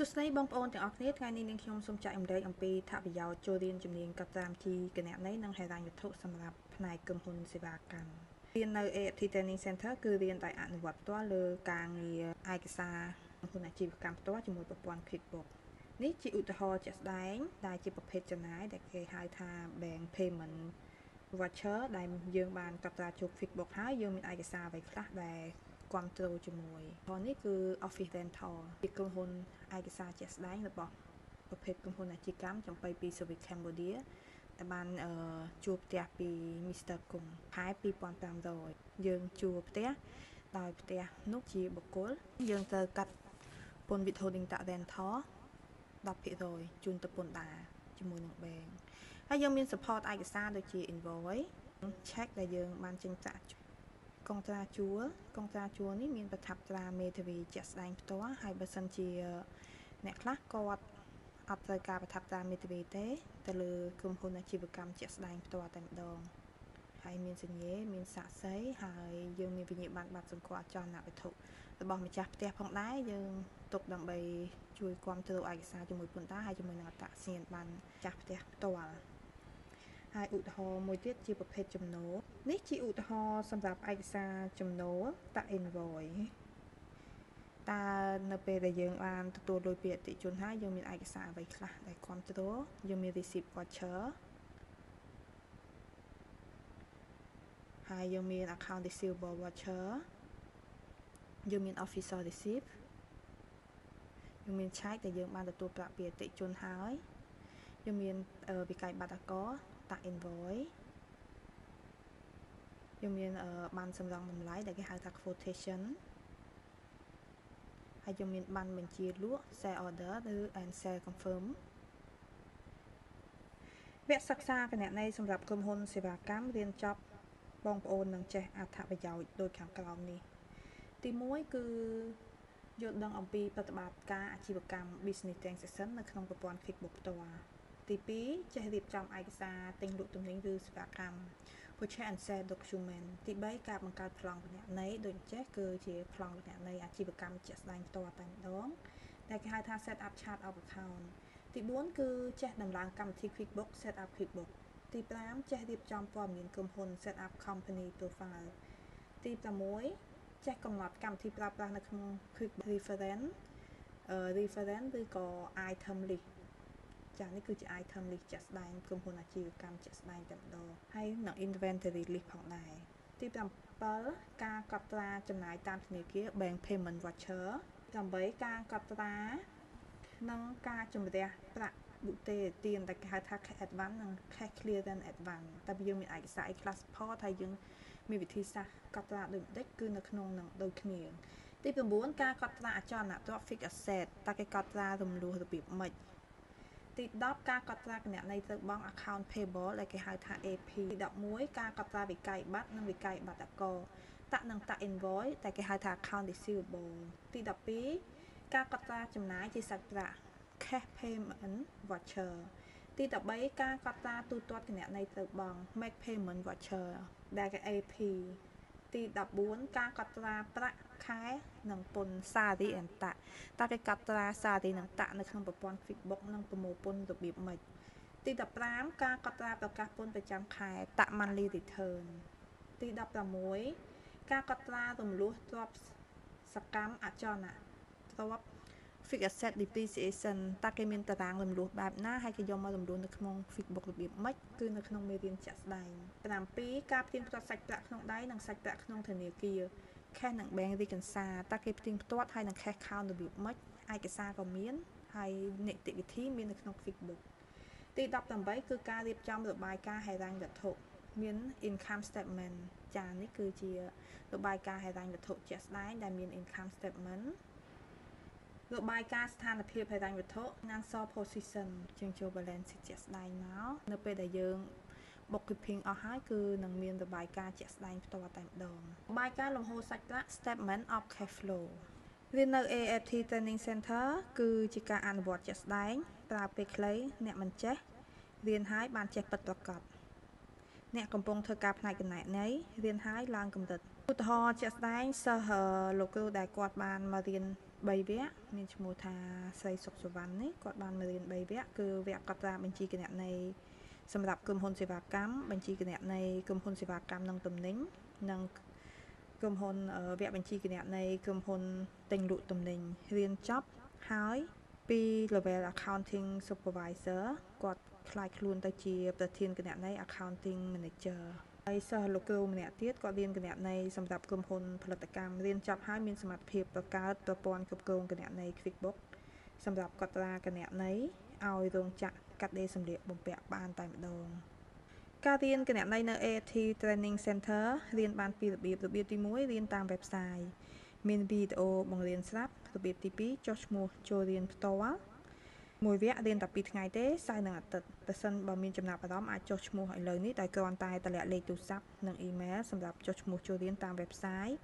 សួស្តីបងប្អូនទាំងអស់គ្នាថ្ងៃនេះនាងខ្ញុំសូមចែករំលែកអំពីថាប្រយោជន៍ចូលរៀនជំនាញកត់ត្រាគណនេយ្យនិងហិរញ្ញវត្ថុសម្រាប់ផ្នែកក្រុមហ៊ុនសេវាកម្មរៀននៅ AFT Training Center គឺរៀនដោយអនុវត្តផ្ទាល់លើការងារឯកសារក្រុមហ៊ុនអាជីវកម្មផ្ទាល់ជាមួយប្រព័ន្ធ QuickBooks នេះជាឧទាហរណ៍ជាក់ស្ដែងដែលជាប្រភេទចំណាយដែលគេហៅថា Bank Payment Voucher ដែលយើងបានកត់ត្រាចូល QuickBooks ហើយយើងមានឯកសារអ្វីខ្លះដែលគ្រប់គ្រងជាមួយផងនេះគឺ Office Rental ជាក្រុមហ៊ុនឯកសារជាក់ស្ដែងរបស់ប្រភេទក្រុមហ៊ុនអាជីវកម្មចំបីពី Service Cambodia ដែលបានជួលផ្ទះពី Mr. គុំខែ 2500 យើងជួលផ្ទះដោយផ្ទះនោះជាបុគ្គលយើងត្រូវកាត់ពន្ធ Withholding Tax Rental 10% ជូនទៅពន្ធដារជាមួយនឹង Bank ហើយយើងមាន support ឯកសារដូចជា Invoice check ដែលយើងបានចេញប្រាក់កងត្រាជួលនេះមានប្រថាប់ត្រាមេធាវីជាក់ស្ដែងផ្ទាល់ហើយបើសិនជាអ្នកខ្លះគាត់អត់ត្រូវការប្រថាប់ត្រាមេធាវីទេទៅលើក្រុមហ៊ុនអាជីវកម្មជាក់ស្ដែងផ្ទាល់តែម្ដងហើយមានសញ្ញាមានសាក្សីហើយយើងមានវិញ្ញាបនបត្រសម្គាល់អចលនវត្ថុរបស់ម្ចាស់ផ្ទះផងដែរយើងទុកដើម្បីជួយគ្រប់គ្រងឯកសារជាមួយពន្ធដារហើយជាមួយនឹងអត្តសញ្ញាណប័ណ្ណម្ចាស់ផ្ទះផ្ទាល់ហើយឧទាហរណ៍មួយទៀតជាប្រភេទចំណូលនេះជាឧទាហរណ៍សម្រាប់ឯកសារចំណូលតាក់ invoice តើនៅពេលដែលយើងបានទទួលលុយពីអតិថិជនហើយយើងមានឯកសារអ្វីខ្លះដែលគ្រប់គ្រងយើងមាន receipt voucher ហើយយើងមាន account receivable voucher យើងមាន official receipt យើងមាន check ដែលយើងបានទទួលប្រាក់ពីអតិថិជនហើយយើងមានវិក័យប័ណ្ណអាករតាក់ invoice យើងមានបានសម្រង់តម្លៃដែលគេហៅថា quotation ហើយយើងមានបានបញ្ជាលក់ sale order ឬ and sale confirm វគ្គសិក្សាគណនេយ្យសម្រាប់ក្រុមហ៊ុនសេវាកម្មរៀនចប់បងប្អូននឹងចេះអត្ថប្រយោជន៍ដូចខាងក្រោមនេះទី1គឺយល់ដឹងអំពីប្រតិបត្តិការអាជីវកម្ម business transaction នៅក្នុងប្រព័ន្ធ QuickBooks ផ្ទាល់ទី2ចេះរៀបចំឯកសារទិញលក់ទំនិញឬសេវាកម្ម Purchase and Sale Document ទី3ការបង្កើតប្លង់គណនេយ្យដូចចេះគឺជាប្លង់គណនេយ្យអាជីវកម្មជាក់ស្ដែងផ្ទាល់តែម្ដងដែលគេហៅថា Set up Chart of Account ទី4គឺចេះដំឡើងកម្មវិធី QuickBooks Set up QuickBooks ទី5ចេះរៀបចំព័ត៌មានក្រុមហ៊ុន Set up Company Profile ទី6ចេះកំណត់កម្មវិធីប្រើប្រាស់នៅក្នុង Quick Reference ឬក៏ Item List ចា៎នេះគឺជា item list ជាក់ស្ដែងក្រុមហ៊ុនអាជីវកម្មជាក់ស្ដែងតែម្ដងហើយនឹង inventory list ផងដែរទី7ការកត់ត្រាចំណាយតាមធនាគារ Bank Payment Voucher 8ការកត់ត្រានិងការជំរះប្រាក់បុទេទានដែលគេហៅថា cash advance និង cash clearance advance តែយើងមានឯកសារ class support ហើយយើងមានវិធីសាស្ត្រកត់ត្រាដូចបន្តិចគឺនៅក្នុងនឹងដូចគ្នាទី9ការកត់ត្រាអចលនទ្រព្យ fixed asset តើគេកត់ត្រារំលោះរបៀបម៉េចទី10ការកត់ត្រាគណនេយ្យទៅបង់ account payable ដែលគេហៅថា AP ទី11ការកត់ត្រាវិក័យប័ត្រនិងវិក័យប័ត្រអាករតាក់និងតាក់ invoice ដែលគេហៅថា account receivable ទី12ការកត់ត្រាចំណាយជាសាច់ប្រាក់ cash payment voucher ទី13ការកត់ត្រាទូទាត់គណនេយ្យទៅបង់ make payment voucher ដែលគេ AP ទី14ការកត់ត្រាប្រាក់ខែនិងពន្ធ salary and tax តើគេកត់ត្រា salary និង tax នៅក្នុងប្រព័ន្ធ QuickBooks និងប្រមូលពន្ធរបៀបម៉េចទី15ការកត់ត្រាប្រកាសពន្ធប្រចាំខែ tax monthly return ទី16ការកត់ត្រារំលោះទ្រព្យសកម្មអចលនទ្រព្យ fixed asset depreciation តើគេមានតារាងរំលោះបែបណាហើយគេយកមករំលោះនៅក្នុង QuickBooks របៀបម៉េចគឺនៅក្នុងមេរៀនជាក់ស្ដែង7ការផ្ទៀងផ្ទាត់សាច់ប្រាក់ក្នុងដៃនិងសាច់ប្រាក់ក្នុងធនាគារ cash និង bank reconcile តើគេផ្ទៀងផ្ទាត់ហើយនឹង cash count របៀបម៉េចឯកសារក៏មានហើយនីតិវិធីមាននៅក្នុង QuickBooks ទី18គឺការរៀបចំរបាយការណ៍ហិរញ្ញវត្ថុមាន income statement ចា៎នេះគឺជារបាយការណ៍ហិរញ្ញវត្ថុជាក់ស្ដែងដែលមាន income statement របាយការណ៍ស្ថានភាពហិរញ្ញវត្ថុ financial position ជាងចូល balance sheet ជាក់ស្ដែងមកនៅពេលដែលយើង bookkeeping អស់ហើយគឺនឹងមានរបាយការណ៍ជាក់ស្ដែងផ្ទាល់តែម្ដងរបាយការណ៍លំហូរសាច់ប្រាក់ statement of cash flow រៀននៅ AFT Training Center គឺជាការអនុវត្តជាក់ស្ដែងប្រើពេលខ្លីអ្នកមិនចេះរៀនហើយបានចេះពិតប្រាកដអ្នកកំពុងធ្វើការផ្នែកគណនេយ្យរៀនហើយឡើងកម្រិតឧទាហរណ៍ជាក់ស្ដែងសិស្សលោកគ្រូដែលគាត់បានមករៀន 3 វគ្គមានឈ្មោះថាស្រីសុកសុវណ្ណនេះគាត់បានមករៀន3វគ្គគឺវគ្គកត់ត្រាបញ្ជីគណនេយ្យសម្រាប់ក្រុមហ៊ុនសេវាកម្មបញ្ជីគណនេយ្យក្រុមហ៊ុនសេវាកម្មនិងទំនិញនិងក្រុមហ៊ុនវគ្គបញ្ជីគណនេយ្យក្រុមហ៊ុនទិញលក់ទំនិញរៀនចប់ហើយពី level accounting supervisor គាត់ខ្លាចខ្លួនទៅជាប្រធានគណនេយ្យ accounting manager ហើយសិស្សលោកគ្រូម្នាក់ទៀតគាត់រៀនគណនេយ្យសម្រាប់ក្រុមហ៊ុនផលិតកម្មរៀនចប់ហើយមានសមត្ថភាពបង្កើតប្រព័ន្ធគ្រប់គ្រងគណនេយ្យ QuickBooks សម្រាប់កត់ត្រាគណនេយ្យឲ្យរោងចក្រកាត់ដេរសម្លៀកបំពាក់បានតែម្ដងការរៀនគណនេយ្យនៅ AAT Training Center រៀនបានពីរបៀបទី1រៀនតាម website មានវីដេអូបង្រៀនស្រាប់របៀបទី2ចុះឈ្មោះចូលរៀនផ្ទាល់មួយវគ្គរៀនតែ2ថ្ងៃទេសៅរ៍និងអាទិត្យបើសិនបើមានចំណាប់អារម្មណ៍អាចចុះឈ្មោះឥឡូវនេះដោយគ្រាន់តែតម្លាក់លេខទូរស័ព្ទនិងអ៊ីមែលសម្រាប់ចុះឈ្មោះចូលរៀនតាម website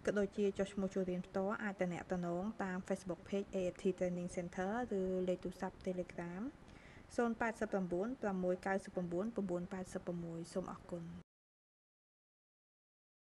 ក៏ដូចជាចុះឈ្មោះចូលរៀនផ្ទាល់អាចទំនាក់ទំនងតាម Facebook Page AAT Training Center ឬលេខទូរស័ព្ទ Telegram 089 699 986 សូមអរគុណ